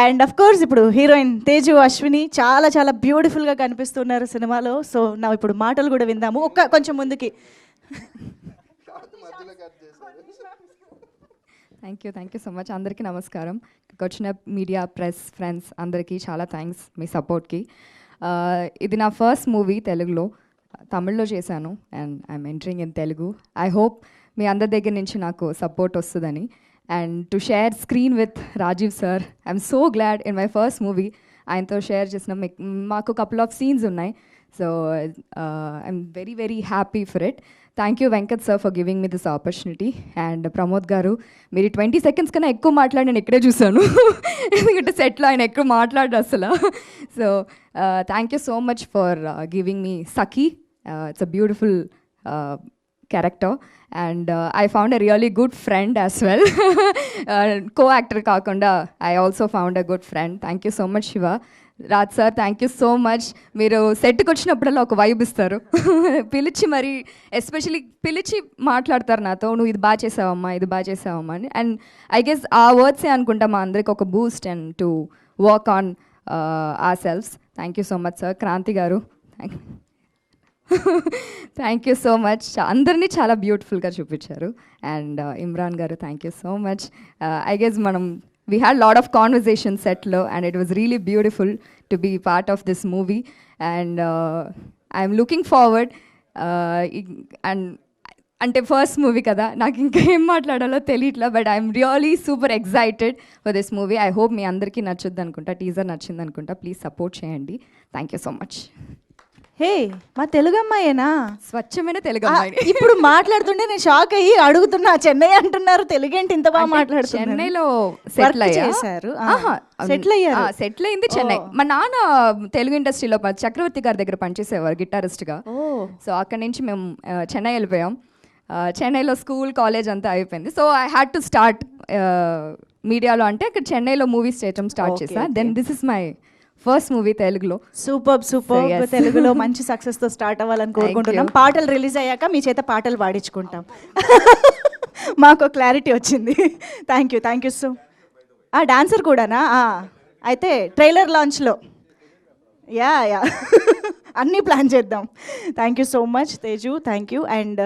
And of course ఇప్పుడు heroine Teju Ashwini చాలా చాలా బ్యూటిఫుల్గా కనిపిస్తున్నారు సినిమాలో. సో నా ఇప్పుడు మాటలు కూడా విందాము. కొంచెం ముందుకి. Thank you so much. అందరికీ నమస్కారం. వచ్చిన మీడియా, ప్రెస్, ఫ్రెండ్స్ అందరికీ చాలా థ్యాంక్స్ మీ సపోర్ట్కి. ఇది నా ఫస్ట్ మూవీ తెలుగులో. తమిళ్లో చేశాను and I'm entering in Telugu. I hope మీ అందరి దగ్గర నుంచి నాకు సపోర్ట్ వస్తుందని. And to share screen with Rajiv sir, I'm so glad. In my first movie ఆయనతో షేర్ చేసిన మాకు కపుల్ ఆఫ్ సీన్స్ ఉన్నాయి. So I'm very very happy for it. Thank you Venkat sir for giving me this opportunity. And Pramod garu, మీరు 20 seconds కన్నా ఎక్కువ మాట్లాడి నేను ఇక్కడే చూసాను. ఎందుకంటే సెట్లో ఆయన ఎక్కువ మాట్లాడు అసలు. So thank you so much for giving me Sakhi. It's a beautiful character and I found a really good friend as well. Co actor కాకుండా I also found a good friend. Thank you so much Shiva. Raj sir, thank you so much. మీరు సెట్కి వచ్చినప్పుడల్లా ఒక vibe ఇస్తారు. పిలిచి మరి especially పిలిచి మాట్లాడతారు నాతో, నువ్వు ఇది బాగా చేసావమ్మా, ఇది బాగా చేసావమ్మా అని. అండ్ ఐ గెస్ ఆ వర్డ్సే అనుకుంటా మా అందరికి ఒక boost and to work on our selves. Thank you so much sir. Kranthi garu, thank you so much. అందరినీ చాలా బ్యూటిఫుల్గా చూపించారు. అండ్ ఇమ్రాన్ గారు, thank you so much. I guess we had a lot of conversations set low and it was really beautiful to be part of this movie and I'm looking forward and అంటే first movie కదా, నాకు ఇంకా ఏం మాట్లాడాలో తెలియట్లా. But I'm really super excited for this movie. I hope మీ అందరికీ నచ్చుద్ది అనుకుంటా. టీజర్ నచ్చింది అనుకుంటా. ప్లీజ్ సపోర్ట్ చేయండి. Thank you so much. Hey, మా తెలుగు అమ్మాయేనా? స్వచ్ఛమైన తెలుగు అమ్మాయి. ఇప్పుడు మాట్లాడుతుంటే నేను షాక్ అయ్యి అడుగుతున్నా, చెన్నై అంటున్నారు, తెలుగేంటి ఇంత బాగా మాట్లాడుతున్నారు? చెన్నైలో సెటిల్ అయ్యారు. సెటిల్ అయింది చెన్నై. మా నాన్న తెలుగు ఇండస్ట్రీలో చక్రవర్తి గారి దగ్గర పనిచేసేవారు గిటారిస్ట్గా. సో అక్కడి నుంచి మేము చెన్నై వెళ్ళిపోయాం. చెన్నైలో స్కూల్, కాలేజ్ అంతా అయిపోయింది. So I had to start మీడియాలో. అంటే అక్కడ చెన్నైలో మూవీస్ చేయటం స్టార్ట్ చేసా. Then this is my first movie తెలుగులో. సూపర్. తెలుగులో మంచి సక్సెస్ తో స్టార్ట్ అవ్వాలని కోరుకుంటున్నాం. పాటలు రిలీజ్ అయ్యాక మీ చేత పాటలు పాడించుకుంటాం. మాకు క్లారిటీ వచ్చింది. Thank you so. డాన్సర్ కూడానా? అయితే ట్రైలర్ లాంచ్లో యా అన్నీ ప్లాన్ చేద్దాం. Thank you so much Teju. Thank you. And